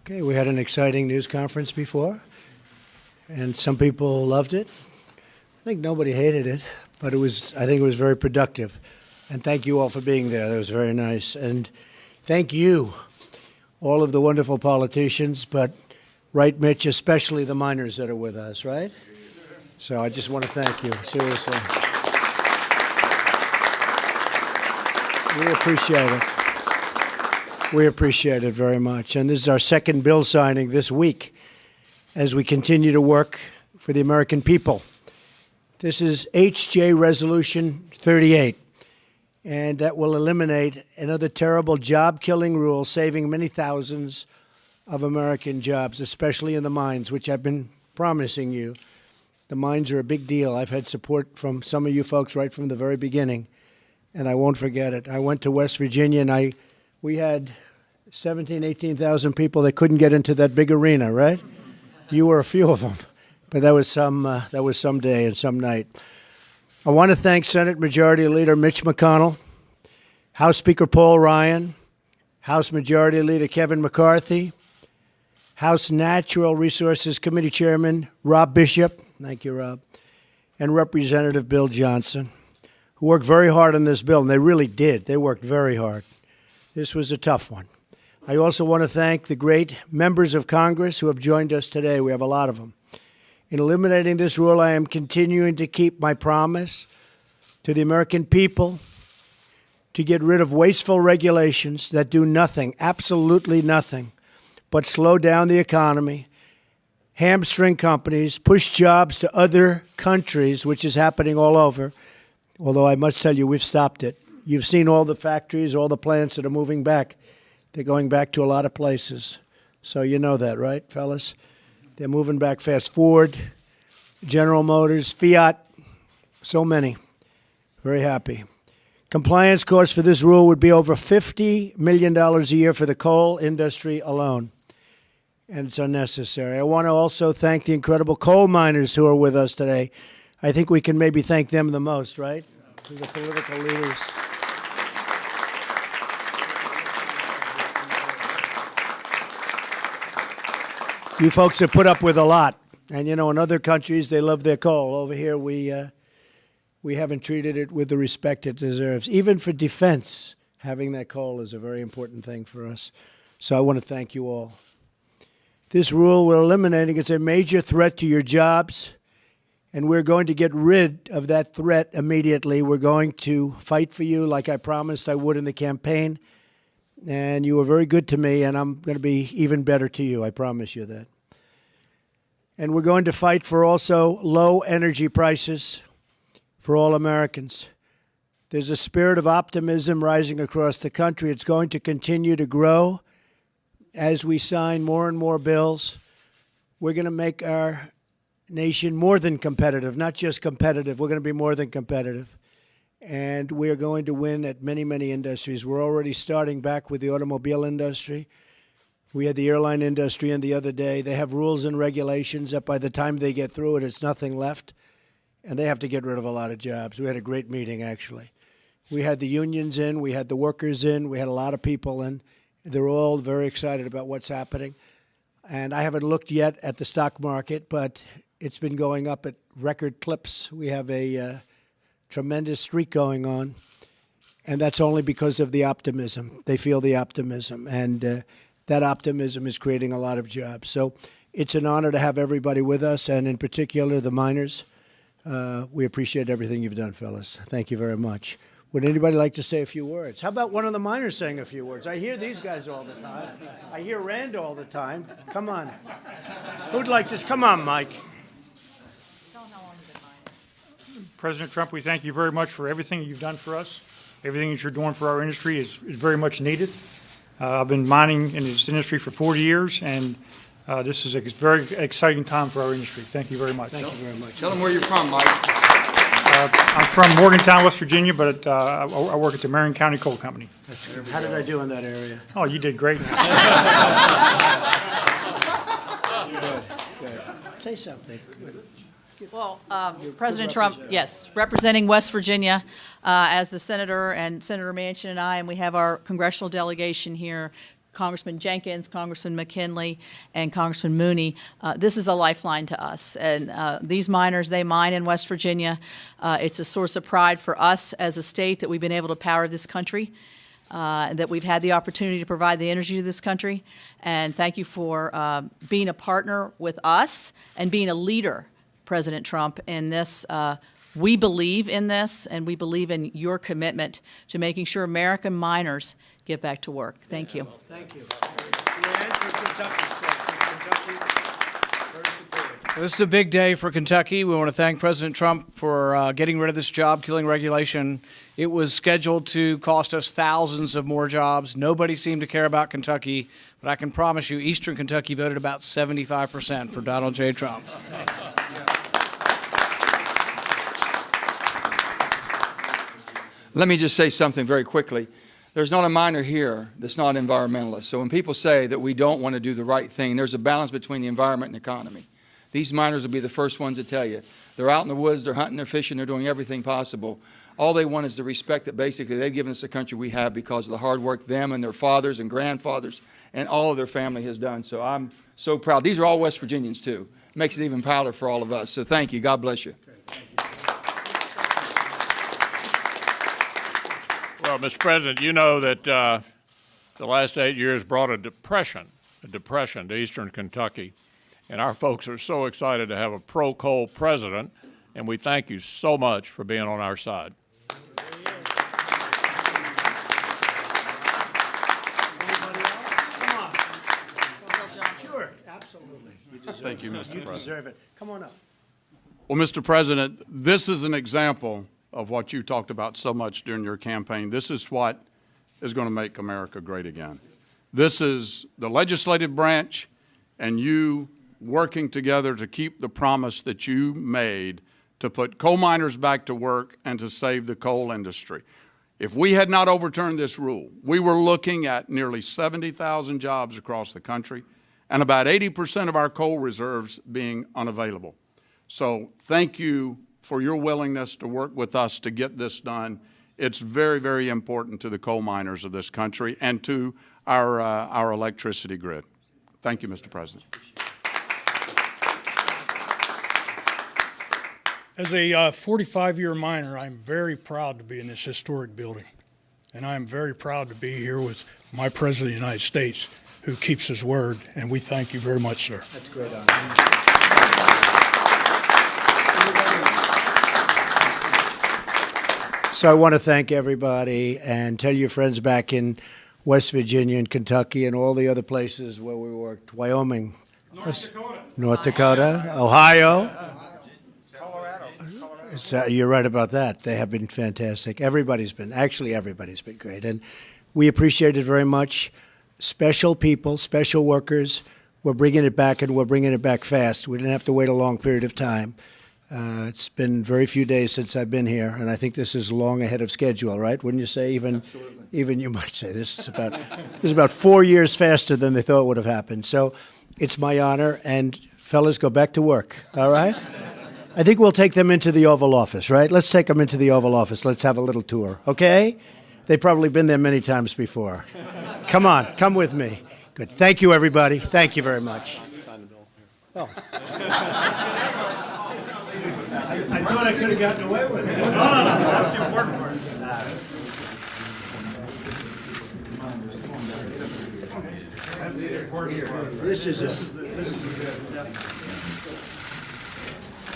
Okay, we had an exciting news conference before, and some people loved it. I think nobody hated it, but I think it was very productive. And thank you all for being there. That was very nice. And thank you, all of the wonderful politicians, but right, Mitch, especially the miners that are with us, right? So I just want to thank you, seriously. We appreciate it. We appreciate it very much. And this is our second bill signing this week as we continue to work for the American people. This is HJ Resolution 38, and that will eliminate another terrible job-killing rule, saving many thousands of American jobs, especially in the mines, which I've been promising you. The mines are a big deal. I've had support from some of you folks right from the very beginning, and I won't forget it. I went to West Virginia, and we had 17,000, 18,000 people that couldn't get into that big arena, right? You were a few of them, but that was some day and some night. I want to thank Senate Majority Leader Mitch McConnell, House Speaker Paul Ryan, House Majority Leader Kevin McCarthy, House Natural Resources Committee Chairman Rob Bishop, thank you, Rob, and Representative Bill Johnson, who worked very hard on this bill, and they really did. They worked very hard. This was a tough one. I also want to thank the great members of Congress who have joined us today. We have a lot of them. In eliminating this rule, I am continuing to keep my promise to the American people to get rid of wasteful regulations that do nothing, absolutely nothing, but slow down the economy, hamstring companies, push jobs to other countries, which is happening all over, although I must tell you, we've stopped it. You've seen all the factories, all the plants that are moving back. They're going back to a lot of places. So you know that, right, fellas? They're moving back fast. Ford, General Motors, Fiat, so many. Very happy. Compliance costs for this rule would be over $50 million a year for the coal industry alone. And it's unnecessary. I want to also thank the incredible coal miners who are with us today. I think we can maybe thank them the most, right? To the political leaders. You folks have put up with a lot. And, you know, in other countries, they love their coal. Over here, we haven't treated it with the respect it deserves. Even for defense, having that coal is a very important thing for us. So I want to thank you all. This rule we're eliminating is a major threat to your jobs, and we're going to get rid of that threat immediately. We're going to fight for you like I promised I would in the campaign. And you were very good to me, and I'm going to be even better to you. I promise you that. And we're going to fight for also low energy prices for all Americans. There's a spirit of optimism rising across the country. It's going to continue to grow as we sign more and more bills. We're going to make our nation more than competitive, not just competitive. We're going to be more than competitive. And we are going to win at many, many industries. We're already starting back with the automobile industry. We had the airline industry in the other day. They have rules and regulations that by the time they get through it, it's nothing left. And they have to get rid of a lot of jobs. We had a great meeting, actually. We had the unions in. We had the workers in. We had a lot of people in. They're all very excited about what's happening. And I haven't looked yet at the stock market, but it's been going up at record clips. We have a tremendous streak going on, and that's only because of the optimism. They feel the optimism, and that optimism is creating a lot of jobs. So it's an honor to have everybody with us, and in particular the miners. We appreciate everything you've done, fellas. Thank you very much. Would anybody like to say a few words? How about one of the miners saying a few words? I hear these guys all the time. I hear Rand all the time. Come on. Who'd like to? Come on, Mike. President Trump, we thank you very much for everything you've done for us. Everything that you're doing for our industry is very much needed. I've been mining in this industry for 40 years, and this is a very exciting time for our industry. Thank you very much. Thank you very much. Tell them where you're from, Mike. I'm from Morgantown, West Virginia, but I work at the Marion County Coal Company. How did I do in that area? Oh, you did great. Good. Say something. Well, President Trump, yes, representing West Virginia as the senator and Senator Manchin and I, and we have our congressional delegation here. Congressman Jenkins, Congressman McKinley, and Congressman Mooney. This is a lifeline to us. And these miners, they mine in West Virginia. It's a source of pride for us as a state that we've been able to power this country, that we've had the opportunity to provide the energy to this country. And thank you for being a partner with us and being a leader, President Trump, in this. We believe in this, and we believe in your commitment to making sure American miners get back to work. Thank you. Thank you. Leanne for Kentucky, very supportive. This is a big day for Kentucky. We want to thank President Trump for getting rid of this job-killing regulation. It was scheduled to cost us thousands of more jobs. Nobody seemed to care about Kentucky, but I can promise you Eastern Kentucky voted about 75% for Donald J. Trump. Let me just say something very quickly. There's not a miner here that's not an environmentalist. So when people say that we don't want to do the right thing, there's a balance between the environment and economy. These miners will be the first ones to tell you. They're out in the woods, they're hunting, they're fishing, they're doing everything possible. All they want is the respect that basically they've given us the country we have because of the hard work them and their fathers and grandfathers and all of their family has done. So I'm so proud. These are all West Virginians too. Makes it even prouder for all of us. So thank you. God bless you. Well, Mr. President, you know that the last 8 years brought a depression to Eastern Kentucky, and our folks are so excited to have a pro-coal president, and we thank you so much for being on our side. Sure, absolutely. Thank you, Mr. You President. deserve it. Come on up. Well, Mr. President, this is an example of what you talked about so much during your campaign. This is what is going to make America great again. This is the legislative branch and you working together to keep the promise that you made to put coal miners back to work and to save the coal industry. If we had not overturned this rule, we were looking at nearly 70,000 jobs across the country and about 80% of our coal reserves being unavailable. So thank you for your willingness to work with us to get this done. It's very, very important to the coal miners of this country and to our electricity grid. Thank you, Mr. President. As a 45-year miner, I'm very proud to be in this historic building. And I'm very proud to be here with my President of the United States, who keeps his word. And we thank you very much, sir. That's great honor. So I want to thank everybody and tell your friends back in West Virginia and Kentucky and all the other places where we worked, Wyoming, North Dakota, Ohio. You're right about that. They have been fantastic. Everybody's been great. And we appreciate it very much. Special people, special workers, we're bringing it back and we're bringing it back fast. We didn't have to wait a long period of time. It's been very few days since I've been here, and I think this is long ahead of schedule, right? Wouldn't you say? Even you might say this is about 4 years faster than they thought would have happened. So it's my honor, and fellas, go back to work, all right? I think we'll take them into the Oval Office, right? Let's take them into the Oval Office. Let's have a little tour, okay? They've probably been there many times before. Come on, come with me. Good. Thank you, everybody. Thank you very much. Oh. I thought I could have gotten away with it. No, that's the important part. This is it.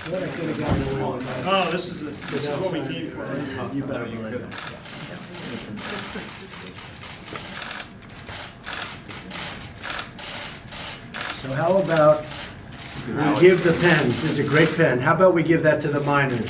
What I could have gotten away with that. No, this is what we came for. You better believe it. So how about we give the pen? It's a great pen. How about we give that to the miners?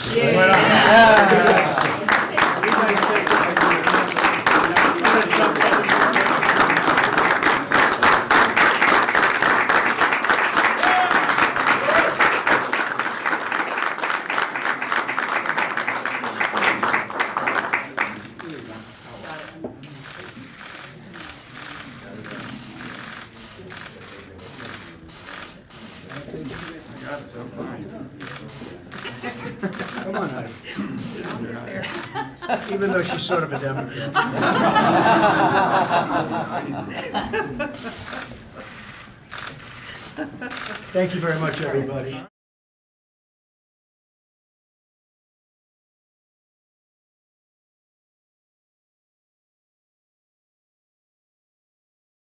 Come on, Heidi. Even though she's sort of a Democrat. Thank you very much, everybody.